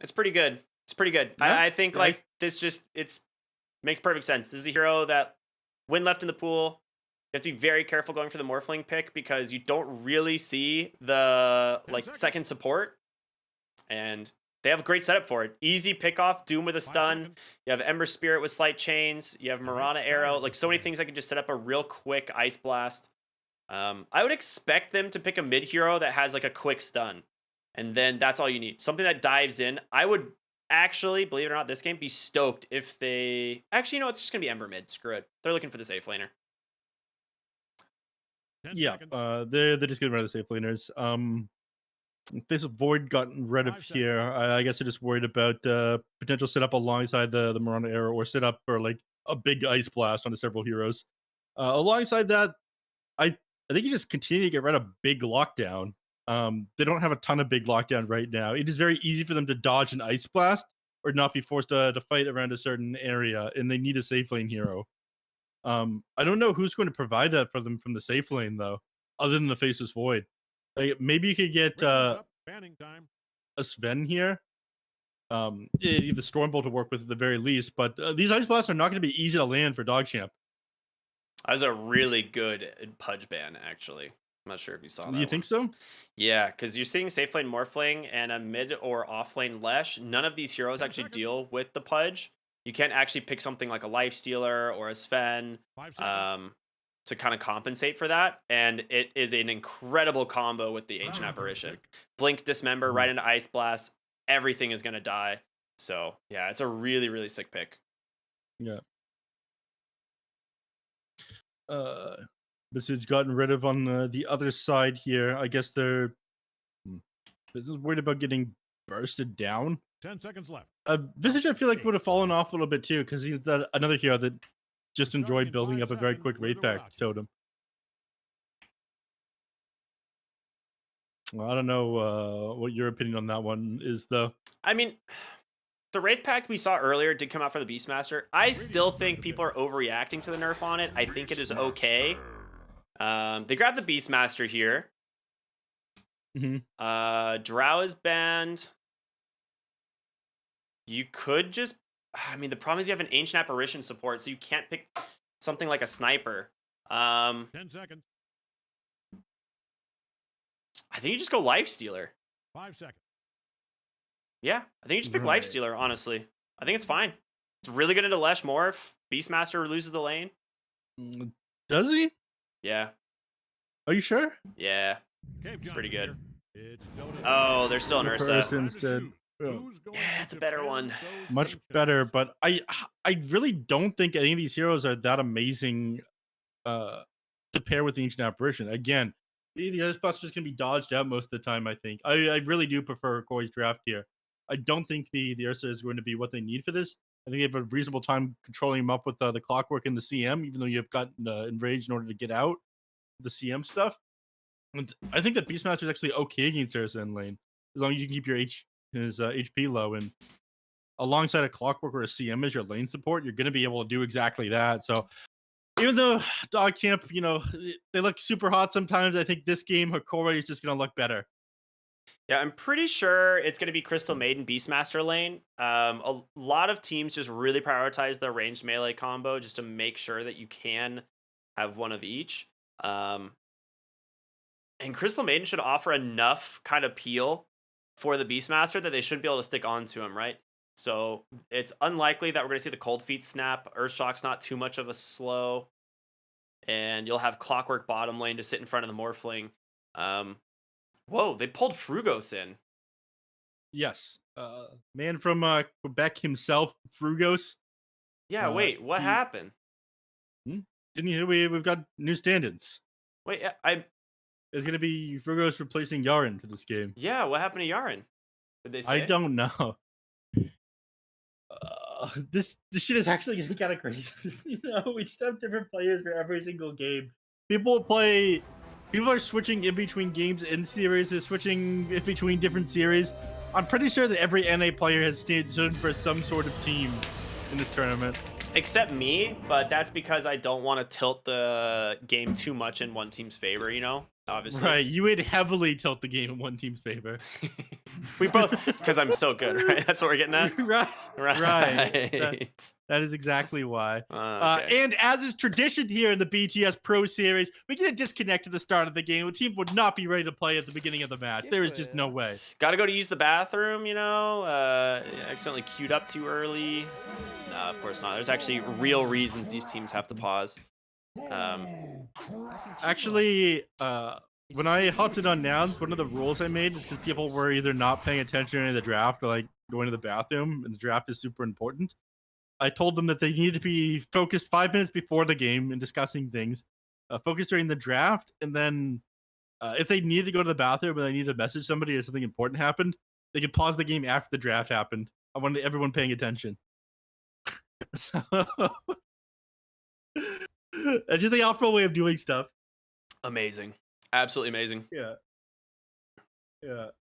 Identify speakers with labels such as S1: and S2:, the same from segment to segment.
S1: It's pretty good. It's pretty good.
S2: Yeah,
S1: I think
S2: nice.
S1: like this just it's makes perfect sense. This is a hero that when left in the pool, you have to be very careful going for the Morphling pick because you don't really see the
S3: 10
S1: like
S3: seconds.
S1: second support, and they have a great setup for it. Easy pick off, Doom with a
S3: 5
S1: stun.
S3: seconds.
S1: You have Ember Spirit with slight chains. You have
S3: The
S1: Marana
S3: next
S1: Arrow.
S3: batter
S1: Like
S3: is
S1: so many
S3: coming.
S1: things that can just set up a real quick Ice Blast. I would expect them to pick a mid hero that has like a quick stun, and then that's all you need. Something that dives in. I would actually, believe it or not, this game be stoked if they actually, it's just gonna be Ember mid. Screw it. They're looking for the safe laner.
S3: 10
S2: Yeah,
S3: seconds.
S2: they're just getting rid of the safe laners. If this Void gotten rid of
S3: 5 seconds.
S2: here, I guess they're just worried about potential setup alongside the Marana Arrow or setup for like a big Ice Blast onto several heroes. Alongside that, I think you just continue to get rid of big lockdown. They don't have a ton of big lockdown right now. It is very easy for them to dodge an Ice Blast or not be forced to fight around a certain area, and they need a safe lane hero. I don't know who's going to provide that for them from the safe lane though, other than the Faceless Void. Like maybe you could get
S3: Radiant's up. Banning time.
S2: a Sven here. The Stormbolt to work with at the very least, but these Ice Blasts are not going to be easy to land for DogChamp.
S1: That was a really good Pudge ban, actually. I'm not sure if you saw that
S2: You think
S1: one.
S2: so?
S1: Yeah, because you're seeing safe lane Morphling and a mid or off lane Lesh. None of these heroes
S3: 10
S1: actually
S3: seconds.
S1: deal with the Pudge. You can't actually pick something like a Life Stealer or a Sven
S3: 5 seconds.
S1: to kind of compensate for that. And it is an incredible combo with the Ancient Apparition. Blink, Dismember, right into Ice Blast. Everything is going to die. So, yeah, it's a really, really sick pick.
S2: Yeah. This is gotten rid of on the other side here. I guess they're this is worried about getting bursted down.
S3: 10 seconds left.
S2: Visage, I feel like would have fallen off a little bit too because he's another hero that just
S3: Starting
S2: enjoyed
S3: in
S2: building
S3: 5
S2: up a very
S3: seconds,
S2: quick
S3: with
S2: Wraith
S3: or
S2: Pact
S3: without you.
S2: totem. Well, I don't know what your opinion on that one is, though.
S1: I mean, the Wraith Pact we saw earlier did come out for the Beastmaster. I still think people are overreacting to the nerf on it. I think it is okay. They grabbed the Beastmaster here. Drow is banned. You could just... I mean, the problem is you have an Ancient Apparition support, so you can't pick something like a Sniper.
S3: 10 seconds.
S1: I think you just go Life Stealer.
S3: 5 seconds.
S1: Yeah, I think you just pick Life Stealer, honestly. I think it's fine. It's really good into Lesh Morph. Beastmaster loses the lane.
S2: Does he?
S1: Yeah.
S2: Are you sure?
S1: Yeah.
S3: Cave Johnson
S1: pretty good.
S3: here. It's Dota.
S1: Oh, there's still an Ursa.
S2: Person instead.
S1: Yeah, it's a better one.
S2: Much better, but I really don't think any of these heroes are that amazing to pair with the Ancient Apparition. Again, the Ice Blast is going to be dodged out most of the time, I think. I really do prefer Hokori's draft here. I don't think the Ursa is going to be what they need for this. I think they have a reasonable time controlling him up with the Clockwork and the CM, even though you've gotten Enraged in order to get out the CM stuff. And I think that Beastmaster is actually okay against Ursa in lane, as long as you can keep your his HP low. And alongside a Clockwork or a CM as your lane support, you're going to be able to do exactly that. So even though DogChamp, they look super hot sometimes, I think this game, Hokori is just going to look better.
S1: Yeah, I'm pretty sure it's going to be Crystal Maiden Beastmaster lane. A lot of teams just really prioritize the ranged melee combo just to make sure that you can have one of each. And Crystal Maiden should offer enough kind of peel for the Beastmaster that they should be able to stick onto him, right? So it's unlikely that we're going to see the Cold Feet snap. Earthshock's not too much of a slow. And you'll have Clockwork bottom lane to sit in front of the Morphling. Whoa, they pulled Frugos in.
S2: Yes. Man from Quebec himself, Frugos.
S1: Yeah, wait, what happened?
S2: Didn't you hear we've got new stand-ins?
S1: Wait,
S2: It's going to be Frugos replacing Yaren for this game.
S1: Yeah, what happened to Yaren? Did they say?
S2: I don't know. This shit is actually getting kind of crazy. We just have different players for every single game. People are switching in between games in series. They're switching in between different series. I'm pretty sure that every NA player has stood for some sort of team in this tournament.
S1: Except me, but that's because I don't want to tilt the game too much in one team's favor, obviously.
S2: Right, you would heavily tilt the game in one team's favor.
S1: We both, because I'm so good, right? That's what we're getting at?
S2: Right.
S1: Right.
S2: That is exactly why.
S1: Okay.
S2: And as is tradition here in the BTS Pro Series, we get a disconnect at the start of the game. The team would not be ready to play at the beginning of the match. There is just no way.
S1: Gotta go to use the bathroom, you know? Accidentally queued up too early. No, of course not. There's actually real reasons these teams have to pause.
S2: Actually, when I hopped in on Nouns, one of the rules I made is because people were either not paying attention in the draft or like going to the bathroom, and the draft is super important. I told them that they needed to be focused 5 minutes before the game and discussing things, focused during the draft, and then if they needed to go to the bathroom and they needed to message somebody or something important happened, they could pause the game after the draft happened. I wanted everyone paying attention. So that's just the optimal way of doing stuff.
S1: Amazing. Absolutely amazing.
S2: Yeah.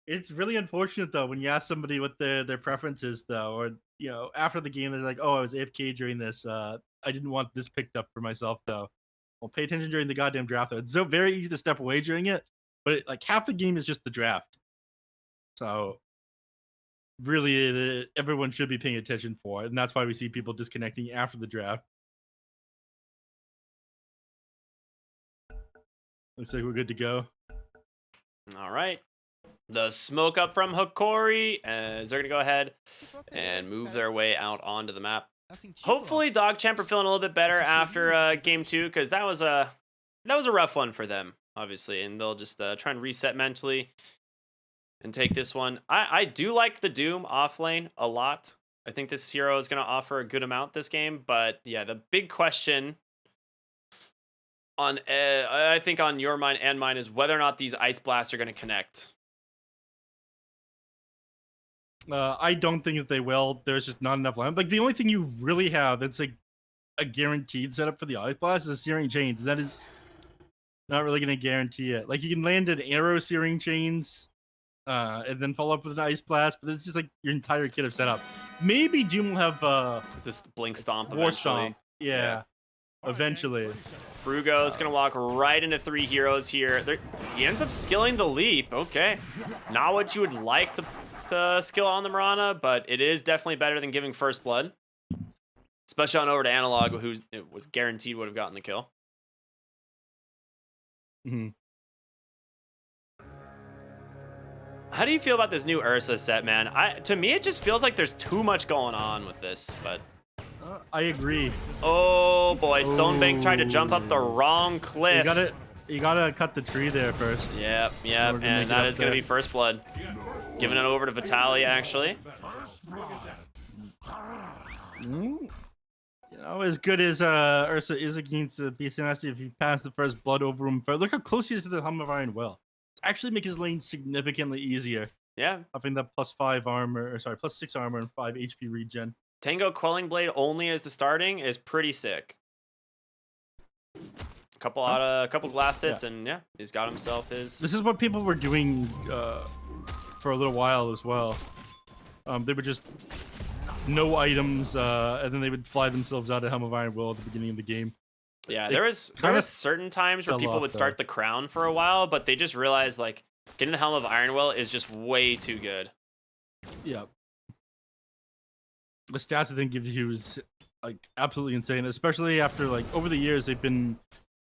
S2: It's really unfortunate though when you ask somebody what their preference is though, or after the game they're like, "Oh, I was AFK during this. I didn't want this picked up for myself though." Well, pay attention during the goddamn draft though. It's so very easy to step away during it, but like half the game is just the draft. So really, everyone should be paying attention for it, and that's why we see people disconnecting after the draft. Looks like we're good to go.
S1: All right. The smoke up from Hokori as they're going to go ahead and move their way out onto the map. Hopefully DogChamp are feeling a little bit better after game 2, because that was a rough one for them, obviously, and they'll just try and reset mentally and take this one. I do like the Doom off lane a lot. I think this hero is going to offer a good amount this game, but yeah, the big question on I think on your mind and mine is whether or not these ice blasts are going to connect.
S2: I don't think that they will. There's just not enough land. Like the only thing you really have that's like a guaranteed setup for the ice blast is searing chains, and that is not really going to guarantee it. Like you can land an arrow searing chains, and then follow up with an ice blast, but it's just like your entire kit of setup. Maybe Doom will have
S1: Is this Blink Stomp
S2: War
S1: eventually?
S2: Stomp. Yeah. Eventually.
S1: Frugo is going to walk right into 3 heroes here. He ends up skilling the leap. Okay. Not what you would like to skill on the Mirana, but it is definitely better than giving first blood. Especially on over to Analog, who it was guaranteed would have gotten the kill.
S2: Mm-hmm.
S1: How do you feel about this new Ursa set, man? To me, it just feels like there's too much going on with this, but...
S2: I agree.
S1: Oh boy, Stonebank tried to jump up the wrong cliff.
S2: You gotta cut the tree there first.
S1: Yep, and that is gonna be first blood. Giving it over to Vitalia, actually.
S2: As good as Ursa is against the BCNSD, if you pass the first blood over him, but look how close he is to the Helm of Iron Will. Actually make his lane significantly easier.
S1: Yeah.
S2: Having that +5 armor, +6 armor and 5 HP regen.
S1: Tango Quelling Blade only as the starting is pretty sick. Couple glass hits, and yeah, he's got himself his.
S2: This is what people were doing for a little while as well. They would just no items, and then they would fly themselves out of Helm of Iron Will at the beginning of the game.
S1: Yeah, there was certain times where people would start the crown for a while, but they just realized like getting the Helm of Iron Will is just way too good.
S2: Yeah. The stats I think gives you is like absolutely insane, especially after like over the years they've been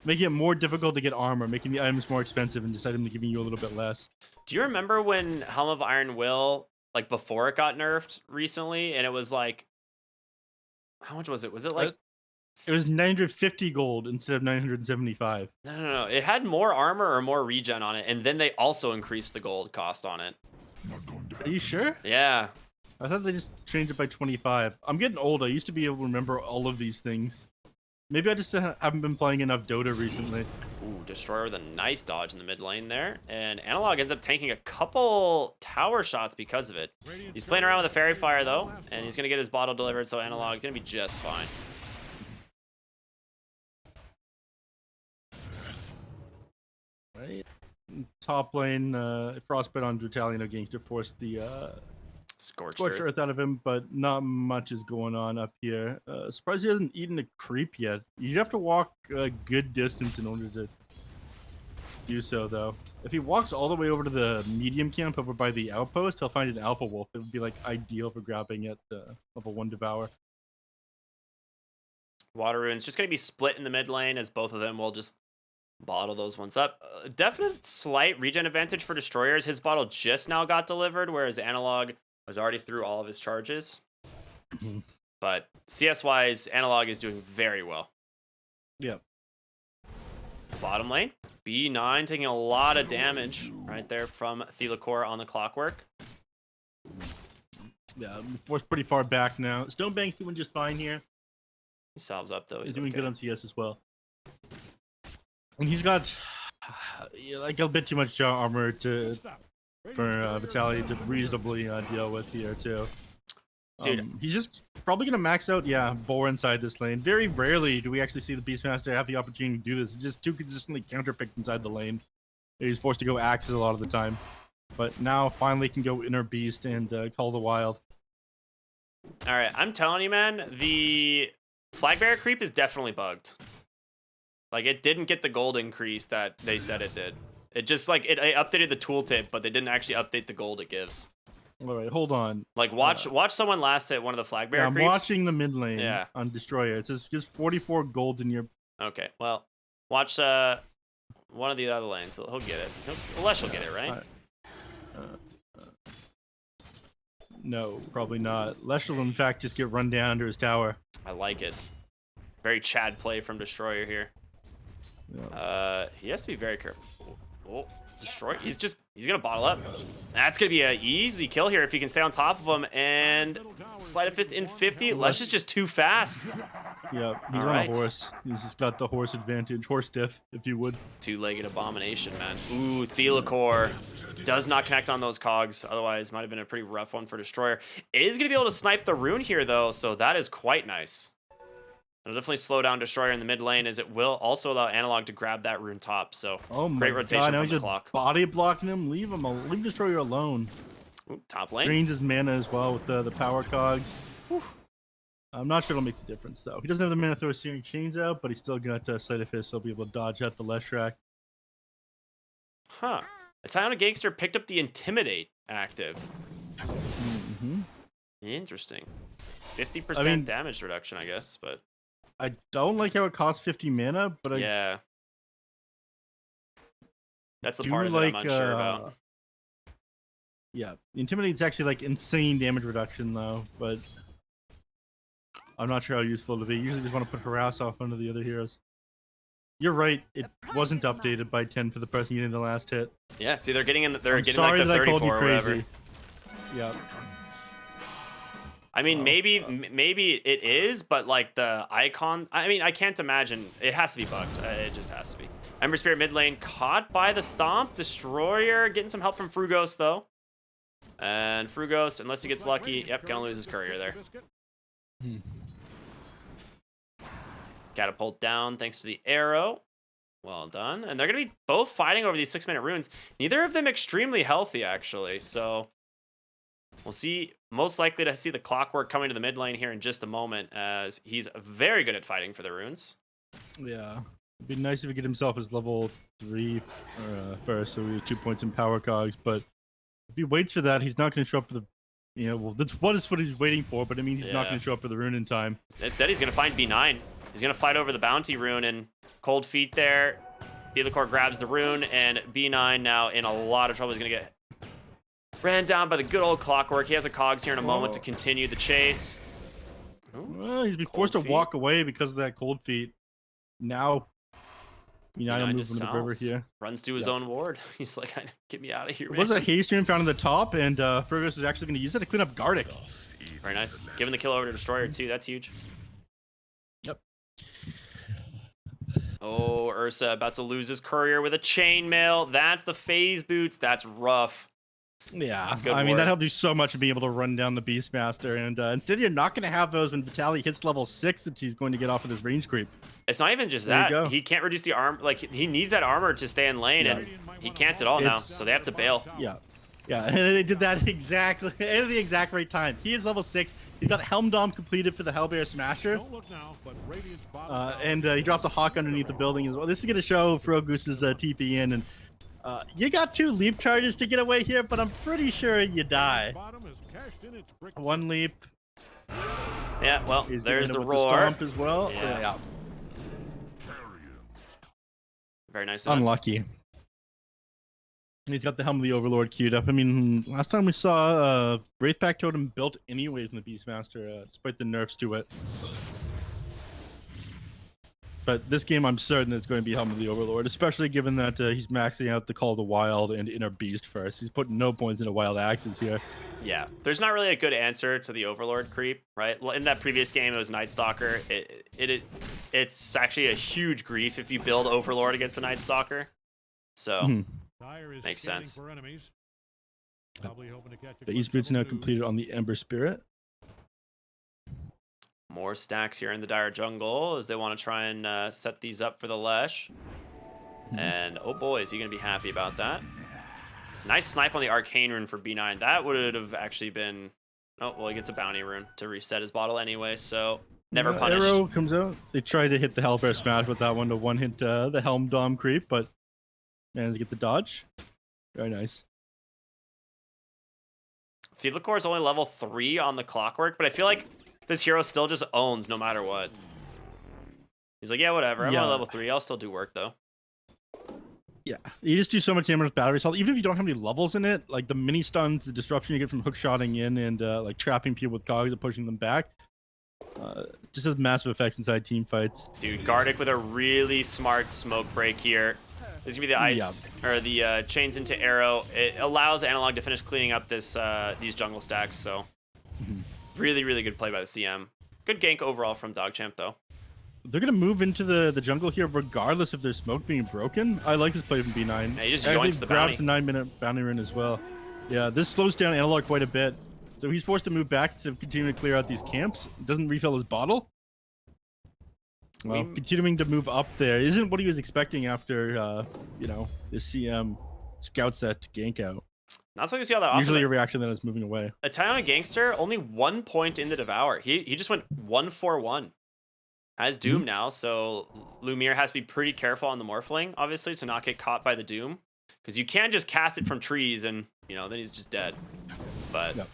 S2: making it more difficult to get armor, making the items more expensive and deciding to giving you a little bit less.
S1: Do you remember when Helm of Iron Will, like before it got nerfed recently, and it was like, how much was it? Was it like?
S2: It was 950 gold instead of 975.
S1: No. It had more armor or more regen on it, and then they also increased the gold cost on it.
S2: Are you sure?
S1: Yeah.
S2: I thought they just changed it by 25. I'm getting old. I used to be able to remember all of these things. Maybe I just haven't been playing enough Dota recently.
S1: Ooh, Destroyer with a nice dodge in the mid lane there. And Analog ends up tanking a couple tower shots because of it. He's playing around with a Fairy Fire, though, and he's going to get his bottle delivered, so Analog is going to be just fine.
S2: Right. Top lane, Frostbite on Brutalino gains to force the
S1: Scorched
S2: Earth out of him, but not much is going on up here. Surprised he hasn't eaten a creep yet. You'd have to walk a good distance in order to do so, though. If he walks all the way over to the medium camp over by the outpost, he'll find an alpha wolf. It would be like ideal for grabbing at level 1 devour.
S1: Water runes just going to be split in the mid lane as both of them will just bottle those ones up. Definite slight regen advantage for destroyers. His bottle just now got delivered, whereas Analog was already through all of his charges. But CS wise, Analog is doing very well.
S2: Yep.
S1: Bottom lane, B9 taking a lot of damage right there from Thelacor on the clockwork.
S2: Yeah, forced pretty far back now. Stonebank's doing just fine here.
S1: He salves up though.
S2: He's doing good on CS as well. And he's got like a bit too much armor for Vitaly to reasonably deal with here too.
S1: Dude,
S2: he's just probably gonna max out, Boar inside this lane. Very rarely do we actually see the Beastmaster have the opportunity to do this. He's just too consistently counterpicked inside the lane. He's forced to go Axes a lot of the time. But now finally can go Inner Beast and Call the Wild.
S1: all right, I'm telling you, man, the flag bearer creep is definitely bugged. Like, it didn't get the gold increase that they said it did. It just, like, it updated the tooltip, but they didn't actually update the gold it gives.
S2: All right, hold on.
S1: Like, watch someone last hit one of the flag bearer
S2: I'm
S1: creeps.
S2: watching the mid lane on Destroyer. It says just 44 gold in your...
S1: Okay, well, watch one of the other lanes. He'll get it. Lesh will get it, right?
S2: No, probably not. Lesh will, in fact, just get run down under his tower.
S1: I like it. Very Chad play from Destroyer here.
S2: Yeah.
S1: He has to be very careful. Oh, Destroyer. He's gonna bottle up. That's gonna be an easy kill here if he can stay on top of him and Sleight of Fist in 50. Lesh is just too fast.
S2: Yeah, he's
S1: All
S2: on
S1: right.
S2: a horse. He's just got the horse advantage, horse diff, if you would.
S1: Two-legged abomination, man. Ooh, Thelacor does not connect on those cogs. Otherwise, might have been a pretty rough one for Destroyer. Is gonna be able to snipe the rune here though, so that is quite nice. It'll definitely slow down Destroyer in the mid lane, as it will also allow Analog to grab that rune top. So great rotation
S2: now
S1: from
S2: he's
S1: the
S2: just
S1: clock.
S2: body blocking him. Leave Destroyer alone.
S1: Ooh, top lane.
S2: Drains his mana as well with the power cogs.
S1: Whew.
S2: I'm not sure it'll make the difference though. He doesn't have the mana to throw Searing Chains out, but he's still got Sleight of Fist, so he'll be able to dodge out the Leshrac.
S1: Huh. Italiano Gangster picked up the Intimidate active. Interesting. 50% damage reduction, I guess, but
S2: I don't like how it costs 50 mana, but
S1: yeah. That's the
S2: do
S1: part of it
S2: like,
S1: I'm unsure about.
S2: Yeah, Intimidate's actually like insane damage reduction though, but I'm not sure how useful it'll be. Usually just want to put Harass off one of the other heroes. You're right, it wasn't updated by 10 for the person getting the last hit.
S1: Yeah, see, they're getting like the
S2: Sorry that I called you
S1: 34 or
S2: crazy.
S1: whatever.
S2: Yeah.
S1: I mean, maybe it is, but like the icon, I mean, I can't imagine. It has to be bugged. It just has to be. Ember Spirit mid lane caught by the Stomp. Destroyer getting some help from Frugos, though. And Frugos, unless he gets lucky, yep, gonna lose his courier there. Catapult down thanks to the arrow. Well done. And they're going to be both fighting over these 6-minute runes. Neither of them extremely healthy, actually. So we'll see. Most likely to see the Clockwork coming to the mid lane here in just a moment, as he's very good at fighting for the runes.
S2: Yeah. It'd be nice if he get himself his level 3 first, so we have 2 points in power cogs. But if he waits for that, he's not going to show up for the... well, that's what he's waiting for, but it means he's not going to show up for the rune in time.
S1: Instead, he's going to find B9. He's going to fight over the bounty rune, and cold feet there. Thelacor grabs the rune, and B9 now in a lot of trouble. He's going to get ran down by the good old Clockwork. He has a cogs here in a moment to continue the chase.
S2: Well, he's been forced to walk away because of that cold feet. Now, I'm moving to the river here.
S1: Runs to his own ward. He's like, get me out of here, man.
S2: It was a haste rune found in the top, and Fergus is actually going to use it to clean up Gardic.
S1: Very nice. Giving the kill over to Destroyer, too. That's huge.
S2: Yep.
S1: Oh, Ursa about to lose his courier with a chainmail. That's the phase boots. That's rough.
S2: Yeah,
S1: Good
S2: I mean,
S1: ward.
S2: that helped you so much to be able to run down the Beastmaster, and instead you're not going to have those when Vitaly hits level 6 that she's going to get off of this range creep.
S1: It's not even just
S2: There you
S1: that.
S2: go.
S1: He can't reduce the armor. Like, he needs that armor to stay in lane, and he can't at all now, so they have to bail.
S2: Yeah, Yeah, and they did that exactly at the exact right time. He is level 6. He's got Helm Dom completed for the Hellbear Smasher.
S3: Don't look now, but Radiant's bottom tower
S2: And he drops a Hawk underneath the building as well. This is going to show Frogoos's TP in. And you got 2 leap charges to get away here, but I'm pretty sure you die.
S3: bottom has cashed in its brick.
S2: 1 leap.
S1: Yeah, well,
S2: He's
S1: there's
S2: getting
S1: the
S2: hit with
S1: roar.
S2: Stomp as well.
S1: Yeah. Very nice. Done.
S2: Unlucky. He's got the Helm of the Overlord queued up. I mean, last time we saw Wraithback Totem built anyways in the Beastmaster, despite the nerfs to it. But this game, I'm certain it's going to be Helm of the Overlord, especially given that he's maxing out the Call of the Wild and Inner Beast first. He's putting no points into Wild Axes here.
S1: Yeah, there's not really a good answer to the Overlord creep, right? In that previous game, it was Night Stalker. It's actually a huge grief if you build Overlord against a Night Stalker. So
S3: Dire is
S1: makes
S3: scanning
S1: sense.
S3: for enemies. Probably hoping to catch a
S2: The
S3: glimpse
S2: East Boots
S3: of a
S2: now
S3: blue.
S2: completed on the Ember Spirit.
S1: More stacks here in the Dire jungle as they want to try and set these up for the Lesh. And oh boy, is he going to be happy about that. Nice snipe on the Arcane Rune for B9. That would have actually been... Oh, well, he gets a Bounty Rune to reset his bottle anyway, so never punished.
S2: Arrow comes out. They tried to hit the Hellbear Smash with that one to one-hit the Helm Dom creep, but managed to get the dodge. Very nice.
S1: Thelacore is only level 3 on the Clockwork, but I feel like this hero still just owns no matter what. He's like, yeah, whatever. I'm on level 3. I'll still do work, though.
S2: Yeah, you just do so much damage with battery assault. Even if you don't have any levels in it, like the mini stuns, the disruption you get from hookshotting in, and like trapping people with cogs and pushing them back, just has massive effects inside team fights.
S1: Dude, Gardic with a really smart smoke break here. This is gonna be the ice or the chains into arrow. It allows Analog to finish cleaning up this these jungle stacks. So really, really good play by the CM. Good gank overall from DogChamp though.
S2: They're gonna move into the jungle here regardless of their smoke being broken. I like this play from B9.
S1: Yeah, he just
S2: Actually
S1: yoinks the
S2: grabs
S1: bounty.
S2: the 9-minute bounty run as well. Yeah, this slows down Analog quite a bit. So he's forced to move back to continue to clear out these camps. Doesn't refill his bottle. Well, continuing to move up there isn't what he was expecting after, you know, the CM scouts that gank out.
S1: Not something you see all that often.
S2: Usually a reaction that is moving away.
S1: Italian Gangster, only 1 point in the Devour. He just went 1-4-1. Has Doom now, so Lumiere has to be pretty careful on the Morphling, obviously, to not get caught by the Doom. Because you can just cast it from trees and, you know, then he's just dead. But...
S2: Yep.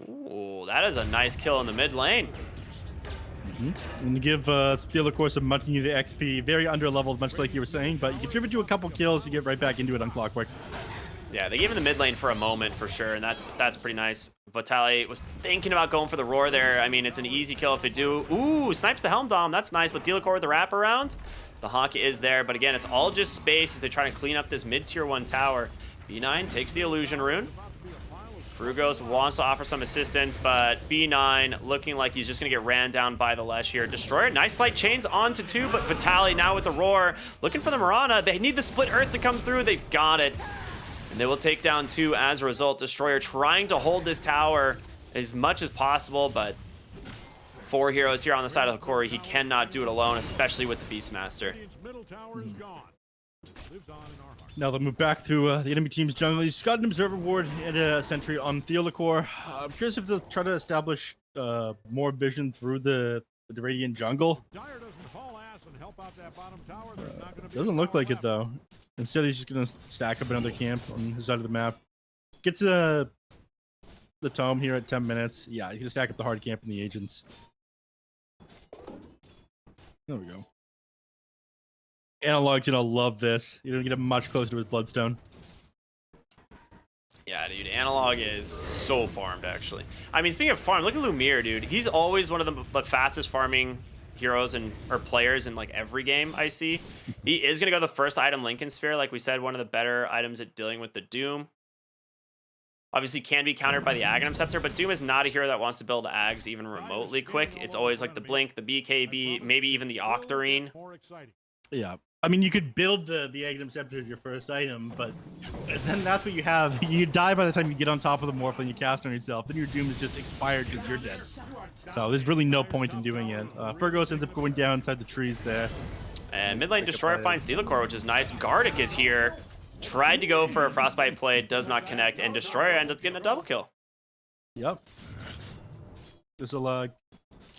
S1: Ooh, that is a nice kill in the mid lane.
S2: And you give Thelacore some much needed XP, very under leveled, much like you were saying, but you contribute to a couple kills, you get right back into it on Clockwork.
S1: Yeah, they gave him the mid lane for a moment for sure, and that's pretty nice. Vitali was thinking about going for the roar there. I mean, it's an easy kill if they do. Ooh, snipes the Helm Dom. That's nice, but Thelacore with the wraparound. The Hawk is there, but again, it's all just space as they try to clean up this mid tier 1 tower. B9 takes the Illusion Rune. Frugos wants to offer some assistance, but B9 looking like he's just going to get ran down by the Lesh here. Destroyer, nice light chains onto 2, but Vitali now with the roar. Looking for the Mirana. They need the Split Earth to come through. They've got it. And they will take down 2 as a result. Destroyer trying to hold this tower as much as possible, but 4 heroes here on the side of Hokori. He cannot do it alone, especially with the Beastmaster.
S3: Radiant's middle tower is gone. Lives on in our hearts.
S2: Now they'll move back through the enemy team's jungle. He's got an Observer Ward and a Sentry on Thelacore. I'm curious if they'll try to establish more vision through the Radiant jungle.
S3: Dire doesn't haul ass and help out that bottom tower. There's not going to be
S2: Doesn't
S3: a
S2: look
S3: tower
S2: like it
S3: left.
S2: though. Instead, he's just gonna stack up another camp on his side of the map. Gets the tome here at 10 minutes. Yeah, he's gonna stack up the hard camp and the agents. There we go. Analog's gonna love this. You're gonna get him much closer to his Bloodstone.
S1: Yeah, dude, Analog is so farmed, actually. I mean, speaking of farm, look at Lumiere, dude. He's always one of the fastest farming heroes or players in like every game I see. He is gonna go the first item Lincoln Sphere, like we said, one of the better items at dealing with the Doom. Obviously can be countered by the Aghanim Scepter, but Doom is not a hero that wants to build Ags even remotely quick. It's always like the Blink, the BKB, maybe even the Octarine.
S3: More exciting.
S2: Yeah. I mean, you could build the Aghanim Scepter as your first item, but then that's what you have. You die by the time you get on top of the Morphling, you cast on yourself, then your Doom is just expired because you're dead. So there's really no point in doing it. Fergos ends up going down inside the trees there.
S1: And mid lane Destroyer finds Thelacore, which is nice. Gardic is here. Tried to go for a Frostbite play, does not connect, and Destroyer ended up getting a double kill.
S2: Yep. This will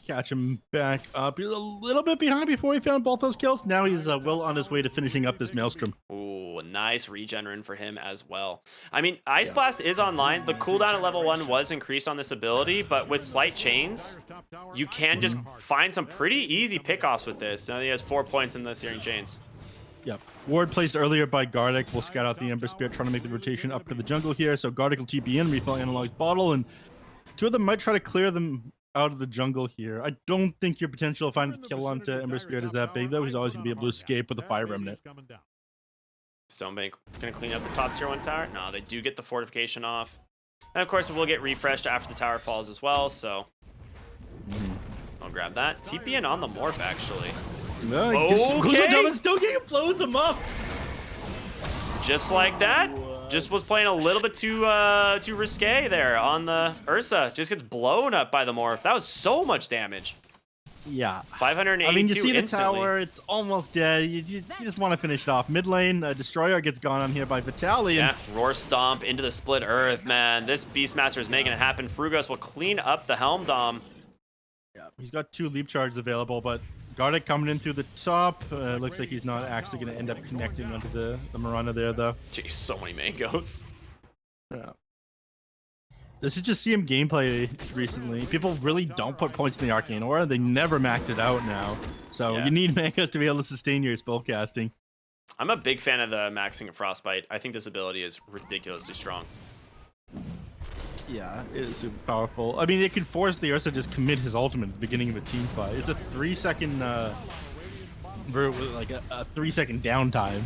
S2: catch him back up. He's a little bit behind before he found both those kills. Now he's well on his way to finishing up this Maelstrom.
S1: Ooh, nice regen for him as well. I mean, Ice Blast is online. The cooldown at level 1 was increased on this ability, but with Slight Chains, you can just find some pretty easy pickoffs with this. Now he has 4 points in the Searing Chains.
S2: Yep. Ward placed earlier by Gardic will scout out the Ember Spirit, trying to make the rotation up to the jungle here. So Gardic will TP in, refill Analog's bottle, and two of them might try to clear them out of the jungle here. I don't think your potential of finding the kill onto Ember Spirit is that big, though. He's always going to be able to escape with a Fire Remnant.
S1: Stonebank going to clean up the top tier 1 tower. No, they do get the fortification off. And of course, it will get refreshed after the tower falls as well, so I'll grab that. TP in on the Morph, actually.
S2: Okay. Stonebank blows him up.
S1: Just like that. Just was playing a little bit too risque there on the Ursa. Just gets blown up by the Morph. That was so much damage.
S2: Yeah.
S1: 582
S2: I mean, you see the
S1: instantly.
S2: tower, it's almost dead. You just want to finish it off. Mid lane, Destroyer gets gone on here by Vitaly.
S1: Yeah, Roar Stomp into the split earth, man. This Beastmaster is making it happen. Frugos will clean up the Helm Dom.
S2: Yeah, he's got 2 leap charges available, but Gardic coming in through the top. Looks like he's not actually going to end up connecting onto the Mirana there, though.
S1: Jeez, so many mangoes.
S2: Yeah. This is just CM gameplay recently. People really don't put points in the Arcane Aura. They never maxed it out now. So
S1: Yeah.
S2: you need mangoes to be able to sustain your spellcasting.
S1: I'm a big fan of the maxing of Frostbite. I think this ability is ridiculously strong.
S2: Yeah, it is super powerful. I mean, it can force the Ursa to just commit his ultimate at the beginning of a team fight. It's a 3-second, like a 3-second downtime.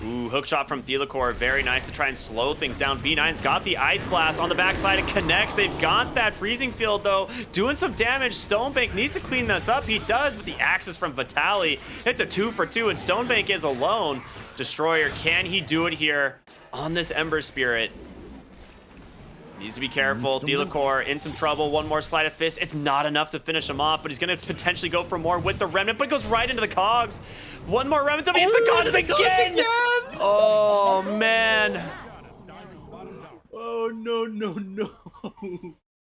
S1: Ooh, hook shot from Thelacor. Very nice to try and slow things down. B9's got the Ice Blast on the backside. It connects. They've got that Freezing Field, though. Doing some damage. Stonebank needs to clean this up. He does, but the Axis from Vitaly. It's a 2 for 2, and Stonebank is alone. Destroyer, can he do it here on this Ember Spirit? Needs to be careful. Thelacor in some trouble. One more Sleight of Fist. It's not enough to finish him off, but he's going to potentially go for more with the Remnant, but it goes right into the Cogs. One more Remnant. He hits the Cogs again! Oh, man.
S2: Oh, no.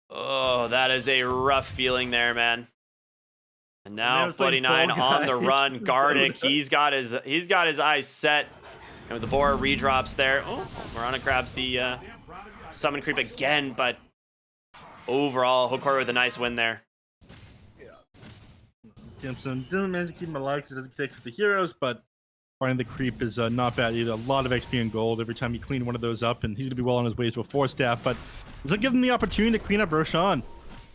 S1: Oh, that is a rough feeling there, man. And now
S2: Man,
S1: Bloody
S2: it's like
S1: Nine
S2: Fall
S1: on the
S2: Guys.
S1: run. Gardic, he's got his eyes set. And with the Bora redrops there. Oh, Mirana grabs the summon creep again, but overall, Hokori with a nice win there.
S2: Simpson doesn't manage to keep him alive because it doesn't connect with the heroes, but finding the creep is not bad either. A lot of XP and gold every time you clean one of those up, and he's going to be well on his way to a 4-staff, but this will give them the opportunity to clean up Roshan.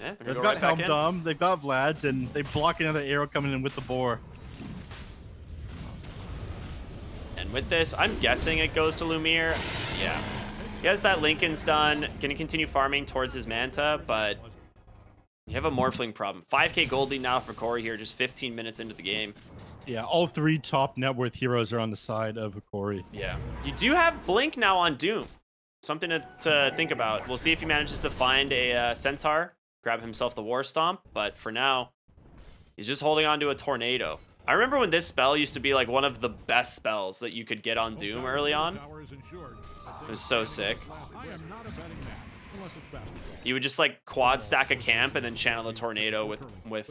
S1: Yeah,
S2: They've
S1: go
S2: got
S1: right back
S2: Helm
S1: in.
S2: Dom, they've got Vlad's, and they block another arrow coming in with the boar.
S1: And with this, I'm guessing it goes to Lumiere. Yeah. He has that Lincoln's done. Gonna continue farming towards his Manta, but you have a Morphling problem. 5k gold lead now for Corey here, just 15 minutes into the game.
S2: Yeah, all 3 top net worth heroes are on the side of Hokori.
S1: Yeah. You do have Blink now on Doom. Something to think about. We'll see if he manages to find a Centaur, grab himself the War Stomp, but for now, he's just holding on to a Tornado. I remember when this spell used to be like one of the best spells that you could get on Doom early on. It was so sick. You would just like quad stack a camp and then channel the Tornado with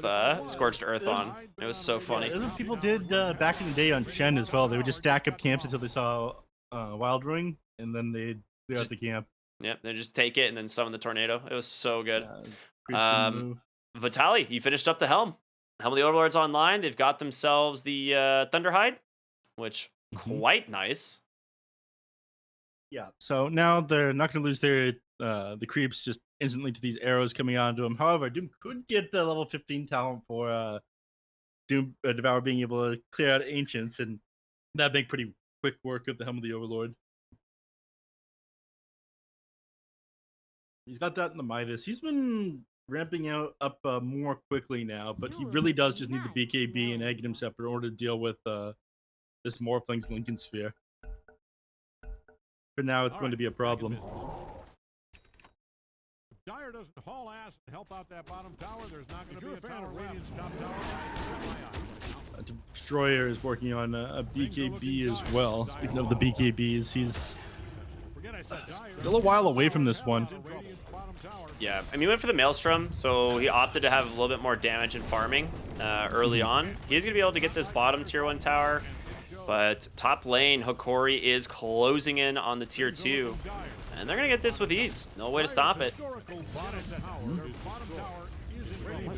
S1: Scorched Earth on. It was so funny.
S2: That's what people did back in the day on Shen as well. They would just stack up camps until they saw Wild Ring, and then they'd clear out the camp.
S1: Yep, they just take it and then summon the Tornado. It was so good.
S2: Move.
S1: Vitaly, he finished up the Helm. Helm of the Overlord's online. They've got themselves the Thunderhide, which quite nice.
S2: Yeah, so now they're not going to lose their the creeps just instantly to these arrows coming onto them. However, Doom could get the level 15 talent for Doom Devour being able to clear out Ancients, and that'd make pretty quick work of the Helm of the Overlord. He's got that in the Midas. He's been ramping up more quickly now, but he really does just need the BKB and Aghanim Scepter in order to deal with this Morphling's Lincoln Sphere. For now, it's going to be a problem.
S3: If Dire doesn't haul ass and help out that bottom tower, there's not going to be a tower left. Top tower, I my eyes right now.
S2: Destroyer is working on a BKB as well. Speaking of the BKBs, he's still a while away from this one.
S1: Yeah, I mean, he went for the Maelstrom, so he opted to have a little bit more damage and farming early on. He's going to be able to get this bottom tier 1 tower, but top lane, Hokori is closing in on the tier 2, and they're going to get this with ease. No way to stop it.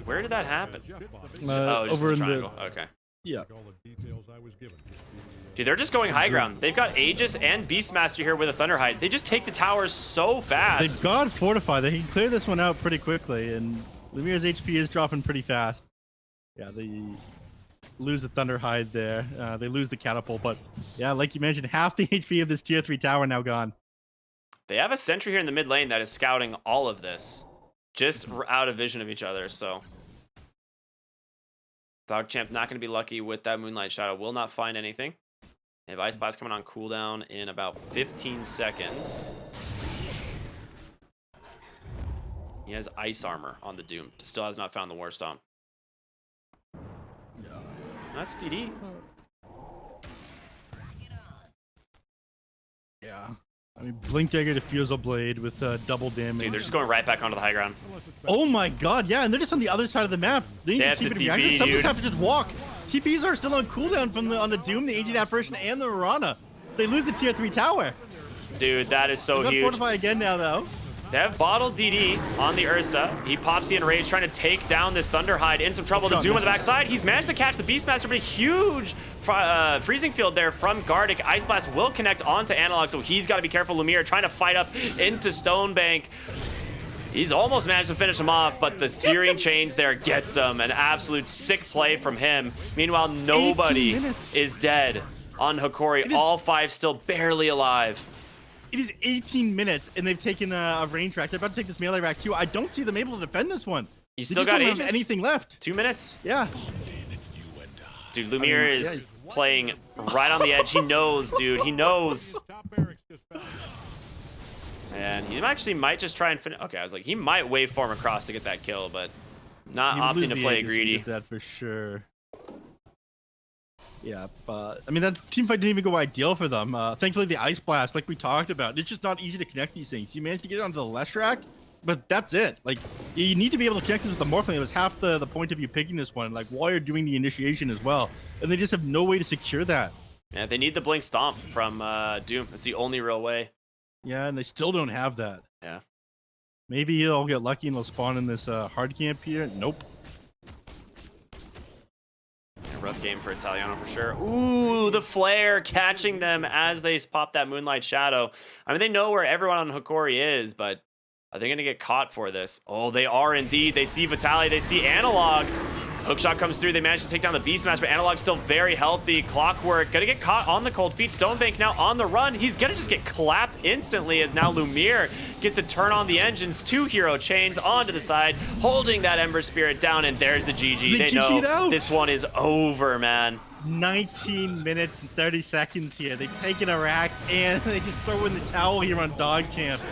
S1: Where did that happen? Oh, just
S2: over
S1: in the
S2: in
S1: triangle. Okay.
S2: Yeah.
S1: Dude, they're just going high ground. They've got Aegis and Beastmaster here with a Thunderhide. They just take the towers so fast.
S2: They've got Fortify. They can clear this one out pretty quickly, and Lumire's HP is dropping pretty fast. Yeah, they lose the Thunderhide there. They lose the Catapult, but yeah, like you mentioned, half the HP of this tier 3 tower now gone.
S1: They have a sentry here in the mid lane that is scouting all of this. Just out of vision of each other, so... DogChamp not going to be lucky with that Moonlight Shadow. Will not find anything. They have Ice Blast coming on cooldown in about 15 seconds. He has Ice Armor on the Doom. Still has not found the War Stomp.
S2: Yeah.
S1: That's DD.
S2: Yeah. I mean, Blink Dagger, Diffusal Blade with double damage.
S1: Dude, they're just going right back onto the high ground.
S2: Oh my god, yeah, and they're just on the other side of the map. They
S1: have to TP,
S2: Some just
S1: dude.
S2: have to just walk. TPs are still on cooldown from on the Doom, the Ancient Apparition, and the Mirana. They lose the tier 3 tower.
S1: Dude, that is so
S2: They got
S1: huge.
S2: Fortify again now, though.
S1: They have bottled DD on the Ursa. He pops the Enrage, trying to take down this Thunderhide. In some trouble. The Doom on the backside. He's managed to catch the Beastmaster, but a huge freezing field there from Gardic. Ice Blast will connect onto Analog, so he's got to be careful. Lumire trying to fight up into Stonebank. He's almost managed to finish him off, but the Searing Chains there gets him. An absolute sick play from him. Meanwhile, nobody is dead on Hokori. All 5 still barely alive.
S2: It is 18 minutes, and they've taken a range rack. They're about to take this melee rack, too. I don't see them able to defend this one.
S1: You
S2: They
S1: still
S2: just
S1: got
S2: don't
S1: Aegis?
S2: have anything left.
S1: 2 minutes.
S2: Yeah.
S1: Dude, Lumire
S2: yeah,
S1: is playing right on the edge. He knows, dude. He knows. And he actually might just try and finish. Okay, I was like, he might waveform across to get that kill, but not
S2: He would lose
S1: opting to
S2: the
S1: play
S2: Aegis,
S1: greedy.
S2: you get that for sure. Yeah, but I mean, that team fight didn't even go ideal for them. Thankfully, the Ice Blast, like we talked about, it's just not easy to connect these things. You managed to get it onto the Leshrac, but that's it. Like, you need to be able to connect this with the Morphling. It was half the point of you picking this one, like while you're doing the initiation as well. And they just have no way to secure that.
S1: Yeah, they need the Blink Stomp from Doom. It's the only real way.
S2: Yeah, and they still don't have that.
S1: Yeah.
S2: Maybe he'll get lucky and he'll spawn in this hard camp here. Nope.
S1: Rough game for Italiano for sure. Ooh, the flare catching them as they pop that Moonlight Shadow. I mean, they know where everyone on Hokori is, but are they going to get caught for this? Oh, they are indeed. They see Vitaly. They see Analog. Hookshot comes through. They manage to take down the Beastmaster, but Analog's still very healthy. Clockwork gonna get caught on the cold feet. Stonebank now on the run. He's gonna just get clapped instantly as now Lumire gets to turn on the engines. 2 hero chains onto the side, holding that Ember Spirit down, and there's the GG. They know this one is over, man.
S2: 19 minutes and 30 seconds here. They've taken a Rax and they just throw in the towel here on DogChamp.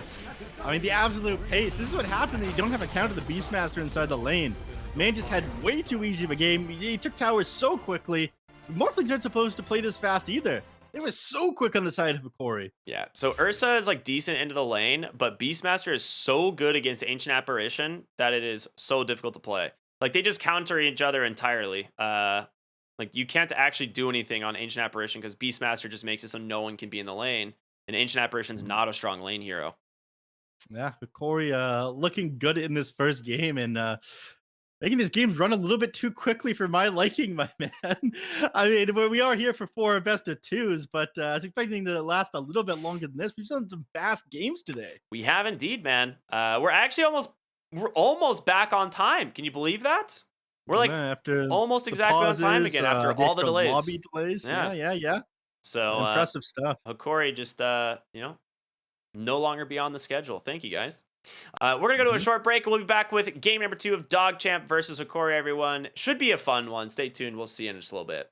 S2: I mean, the absolute pace. This is what happened when you don't have a counter the Beastmaster inside the lane. Man just had way too easy of a game. He took towers so quickly. Morphlings aren't supposed to play this fast either. They were so quick on the side of Hokori.
S1: Yeah, so Ursa is like decent into the lane, but Beastmaster is so good against Ancient Apparition that it is so difficult to play. Like, they just counter each other entirely. Like, you can't actually do anything on Ancient Apparition because Beastmaster just makes it so no one can be in the lane. And Ancient Apparition's not a strong lane hero.
S2: Yeah, Hokori looking good in this first game and making this game run a little bit too quickly for my liking, my man. I mean, we are here for 4 best of 2s, but I was expecting to last a little bit longer than this. We've done some fast games today.
S1: We have indeed, man. We're actually almost back on time. Can you believe that? We're like
S2: after
S1: almost exactly on time again after all the
S2: extra
S1: delays.
S2: Lobby delays. Yeah.
S1: So
S2: impressive stuff.
S1: Hokori just no longer beyond the schedule. Thank you, guys. We're going to go to a short break. We'll be back with game number 2 of DogChamp versus Hokori, everyone. Should be a fun one. Stay tuned. We'll see you in just a little bit.